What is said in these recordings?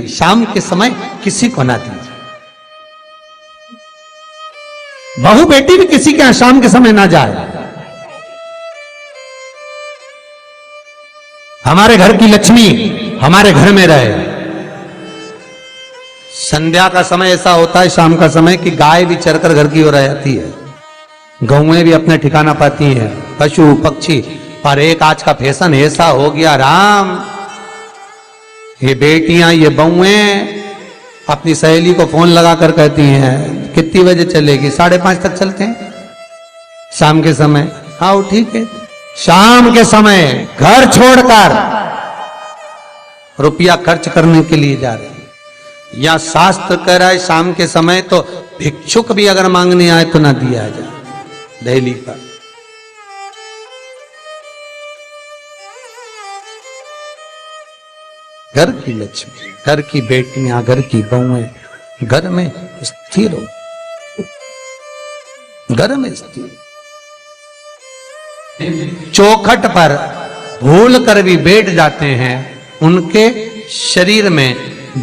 दीजिए, शाम के समय किसी को ना दीजिए। बहू बेटी भी किसी के यहां शाम के समय ना जाए। हमारे घर की लक्ष्मी हमारे घर में रहे। संध्या का समय ऐसा होता है, शाम का समय, कि गाय भी चरकर घर की ओर आ जाती है, गौएं भी अपने ठिकाना पाती हैं, पशु पक्षी। पर एक आज का फैशन ऐसा हो गया राम, ये बेटियां ये बहुएं अपनी सहेली को फोन लगाकर कहती हैं कितनी बजे चलेगी, 5:30 तक चलते हैं शाम के समय। आओ ठीक है, शाम के समय घर छोड़कर रुपया खर्च करने के लिए जा रहे हैं। या शास्त्र कह रहा है शाम के समय तो भिक्षुक भी अगर मांगने आए तो ना दिया जाए। दिल्ली का घर की लक्ष्मी, घर की बेटियां, घर की बहुएं घर में स्थिर हो, घर में स्थिर। चौखट पर भूल कर भी बैठ जाते हैं, उनके शरीर में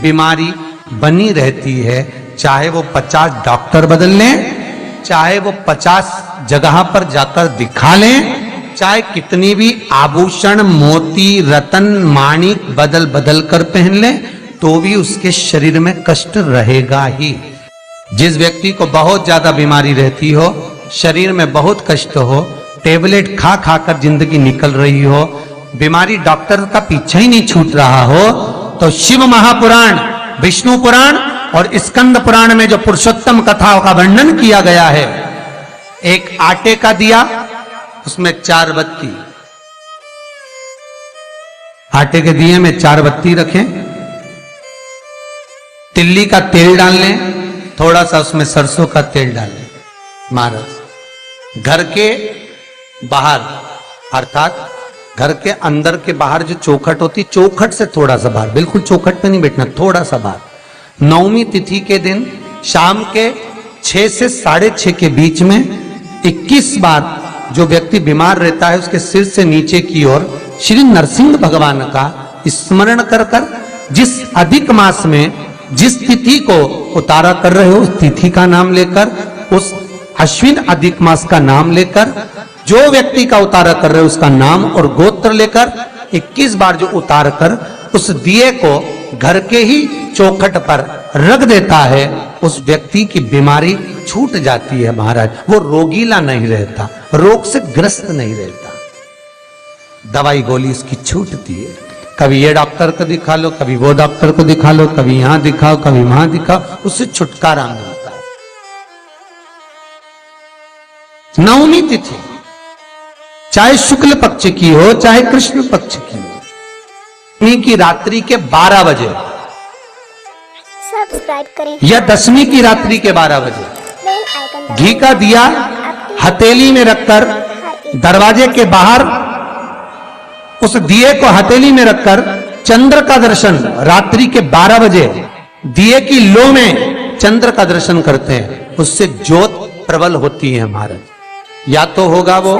बीमारी बनी रहती है। चाहे वो 50 डॉक्टर बदल लें, चाहे वो 50 जगह पर जाकर दिखा लें, चाहे कितनी भी आभूषण मोती रतन माणिक बदल बदल कर पहन लें, तो भी उसके शरीर में कष्ट रहेगा ही। जिस व्यक्ति को बहुत ज्यादा बीमारी रहती हो, शरीर में बहुत कष्ट हो, टेबलेट खा खा कर जिंदगी निकल रही हो, बीमारी डॉक्टर का पीछा ही नहीं छूट रहा हो, तो शिव महापुराण, विष्णु पुराण और स्कंद पुराण में जो पुरुषोत्तम कथाओं का वर्णन किया गया है, एक आटे का दिया, उसमें 4 बत्ती, आटे के दिए में 4 बत्ती रखें, तिल्ली का तेल डाल लें, थोड़ा सा उसमें सरसों का तेल डाल लें। महाराज घर के बाहर, अर्थात घर के अंदर के बाहर जो चौखट होती, चौखट से थोड़ा सा बाहर, बिल्कुल चौखट पे नहीं बैठना, थोड़ा सा बाहर, 9वीं तिथि के दिन शाम के 6 से 6:30 के बीच में 21 बार जो व्यक्ति बीमार रहता है उसके सिर से नीचे की ओर श्री नरसिंह भगवान का स्मरण कर कर, जिस अधिक मास में जिस तिथि को उतारा कर रहे हो उस तिथि का नाम लेकर, उस अश्विन अधिक मास का नाम लेकर, जो व्यक्ति का उतारा कर रहे हो उसका नाम और गोत्र लेकर 21 बार जो उतार कर उस दिए को घर के ही चौखट पर रख देता है, उस व्यक्ति की बीमारी छूट जाती है। महाराज वो रोगीला नहीं रहता, रोग से ग्रस्त नहीं रहता, दवाई गोली इसकी छूटती है। कभी ये डॉक्टर को दिखा लो, कभी वो डॉक्टर को दिखा लो, कभी यहां दिखाओ, कभी वहां दिखाओ, उससे छुटकारा मिलता है। 9वीं तिथि चाहे शुक्ल पक्ष की हो चाहे कृष्ण पक्ष की हो, की रात्रि के 12 बजे सब्सक्राइब करें, या 10वीं की रात्रि के 12 बजे बेल आइकन घी का दिया हथेली में रखकर दरवाजे के बाहर उस दिए को हथेली में रखकर चंद्र का दर्शन रात्रि के 12 बजे दिए की लो में चंद्र का दर्शन करते हैं, उससे ज्योत प्रबल होती है। महाराज या तो होगा वो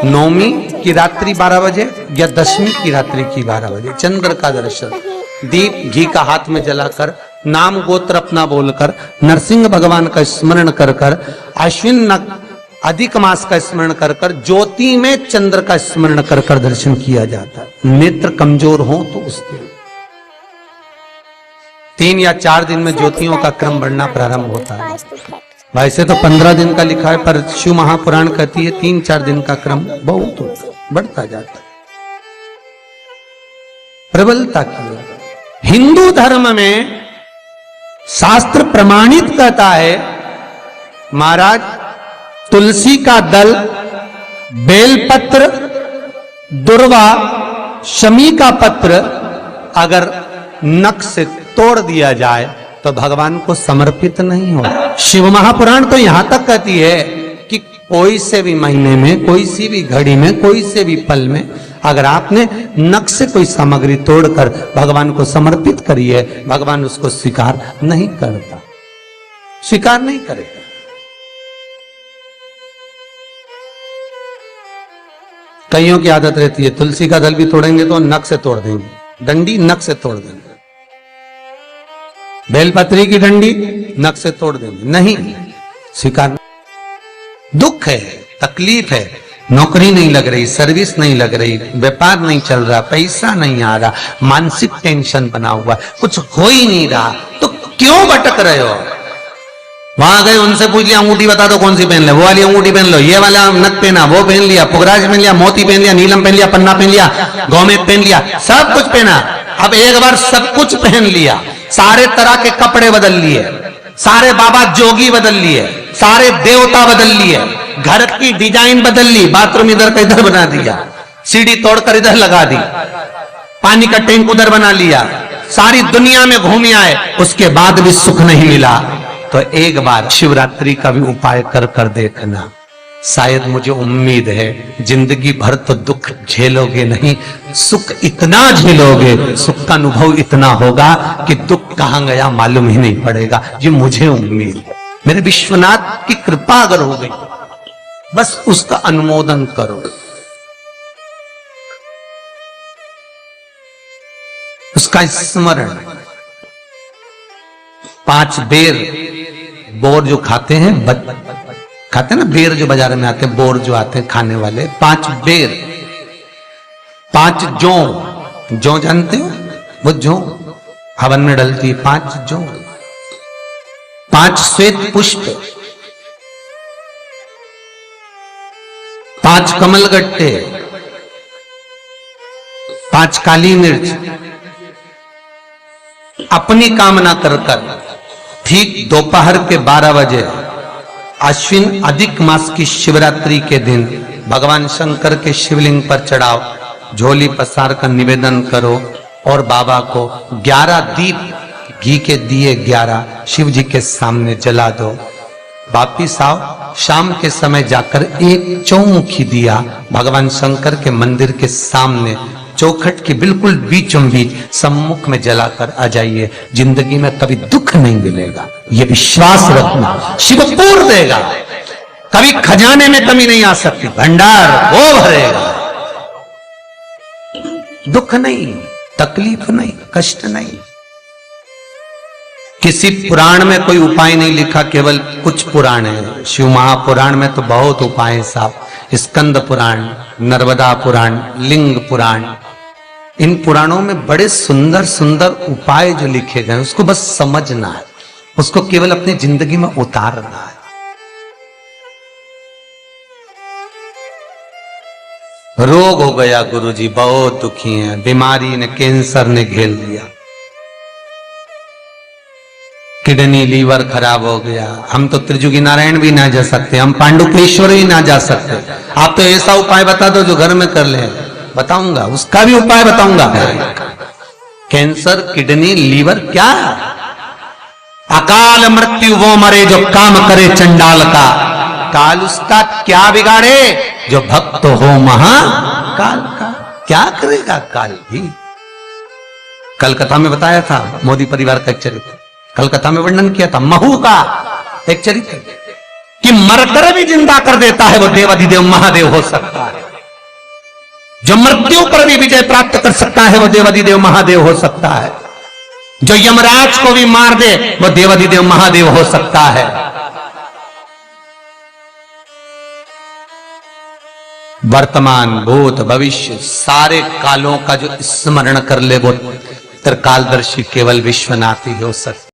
9वीं की रात्रि 12 बजे या 10वीं की रात्रि की 12 बजे चंद्र का दर्शन, दीप घी का हाथ में जलाकर, नाम गोत्र अपना बोलकर, नरसिंह भगवान का स्मरण कर कर, अश्विन अधिक मास का स्मरण कर कर, ज्योति में चंद्र का स्मरण कर कर दर्शन किया जाता है। नेत्र कमजोर हो तो उस दिन 3 या 4 दिन में ज्योतियों का क्रम बढ़ना प्रारंभ होता है। वैसे तो 15 दिन का लिखा है, पर शिव महापुराण कहती है 3-4 दिन का क्रम बहुत होता है, बढ़ता जाता है प्रबलता की। हिंदू धर्म में शास्त्र प्रमाणित कहता है महाराज, तुलसी का दल, बेलपत्र, दुर्वा, शमी का पत्र अगर नख से तोड़ दिया जाए तो भगवान को समर्पित नहीं हो। शिव महापुराण तो यहां तक कहती है कि कोई से भी महीने में, कोई सी भी घड़ी में, कोई से भी पल में अगर आपने नख से कोई सामग्री तोड़कर भगवान को समर्पित करी है, भगवान उसको स्वीकार नहीं करता, स्वीकार नहीं करेगा। कईयों की आदत रहती है तुलसी का दल भी तोड़ेंगे तो नख से तोड़ देंगे, डंडी नख से तोड़ देंगे। बेलपत्री की डंडी नख से तोड़ देंगे, नहीं स्वीकार। दुख है, तकलीफ है, नौकरी नहीं लग रही, सर्विस नहीं लग रही, व्यापार नहीं चल रहा, पैसा नहीं आ रहा, मानसिक टेंशन बना हुआ, कुछ हो ही नहीं रहा, तो क्यों भटक रहे हो? वहां गए, उनसे पूछ लिया अंगूठी बता दो कौन सी पहन ले, वो वाली अंगूठी पहन लो, ये वाला नथ पहना, वो पहन लिया, पुगराज पहन लिया, मोती पहन लिया, नीलम पहन लिया, पन्ना पहन लिया, गौमेद पहन लिया, सब कुछ पहना। अब एक बार सब कुछ पहन लिया, सारे तरह के कपड़े बदल लिए, सारे बाबा जोगी बदल लिए, सारे देवता बदल लिए, घर की डिजाइन बदल ली, बाथरूम इधर का इधर बना दिया, सीढ़ी तोड़कर इधर लगा दी, पानी का टैंक उधर बना लिया, सारी दुनिया में घूम आए, उसके बाद भी सुख नहीं मिला, तो एक बार शिवरात्रि का भी उपाय कर कर देखना। शायद मुझे उम्मीद है जिंदगी भर तो दुख झेलोगे नहीं, सुख इतना झेलोगे, सुख का अनुभव इतना होगा कि दुख कहां गया मालूम ही नहीं पड़ेगा। ये मुझे उम्मीद है, मेरे विश्वनाथ की कृपा अगर हो गई, बस उसका अनुमोदन करो, उसका स्मरण। 5 बेर बोर जो खाते हैं, खाते हैं ना बेर जो बाजार में आते हैं, बोर जो आते हैं खाने वाले, 5 बेर, 5 जौ जानते हो, वो जौ हवन में डलती, 5 जौ, 5 श्वेत पुष्प, 5 कमलगट्टे, 5 काली मिर्च, अपनी कामना कर कर ठीक दोपहर के 12 बजे अश्विन अधिक मास की शिवरात्रि के दिन भगवान शंकर के शिवलिंग पर चढ़ाओ, झोली पसार कर निवेदन करो और बाबा को 11 दीप, घी के दिए 11 शिव जी के सामने जला दो। वापिस आओ, शाम के समय जाकर एक चौमुखी दिया भगवान शंकर के मंदिर के सामने चौखट के बिल्कुल बीचों बीच सम्मुख में जलाकर आ जाइए। जिंदगी में कभी दुख नहीं मिलेगा, ये विश्वास रखना, शिव पूर्ण देगा, कभी खजाने में कमी नहीं आ सकती, भंडार वो भरेगा। दुख नहीं, तकलीफ नहीं, कष्ट नहीं। किसी पुराण में कोई उपाय नहीं लिखा, केवल कुछ पुराण है। शिव महापुराण में तो बहुत उपाय है साहब, स्कंद पुराण, नर्मदा पुराण, लिंग पुराण, इन पुराणों में बड़े सुंदर सुंदर उपाय जो लिखे गए, उसको बस समझना है, उसको केवल अपनी जिंदगी में उतारना है। रोग हो गया गुरुजी, बहुत दुखी हैं, बीमारी ने, कैंसर ने घेर लिया, किडनी लीवर खराब हो गया, हम तो त्रिजुगी नारायण भी ना जा सकते, हम पांडुपेश्वर ही ना जा सकते, आप तो ऐसा उपाय बता दो जो घर में कर ले। बताऊंगा, उसका भी उपाय बताऊंगा। कैंसर, किडनी, लीवर, क्या अकाल मृत्यु वो मरे जो काम करे चंडाल का, काल उसका क्या बिगाड़े जो भक्त हो महाकाल का। क्या करेगा काल भी। कलकत्ता में बताया था मोदी परिवार का एक चरित्र, कलकत्ता में वर्णन किया था महू का एक चरित्र कि मरकर भी जिंदा कर देता है वो देवाधिदेव महादेव हो सकता है, जो मृत्यु पर भी विजय प्राप्त कर सकता है वो देवाधिदेव महादेव हो सकता है, जो यमराज को भी मार दे वो देवाधिदेव महादेव हो सकता है। वर्तमान, भूत, भविष्य सारे कालों का जो स्मरण कर ले वो त्रिकालदर्शी केवल विश्वनाथ ही हो सकता है।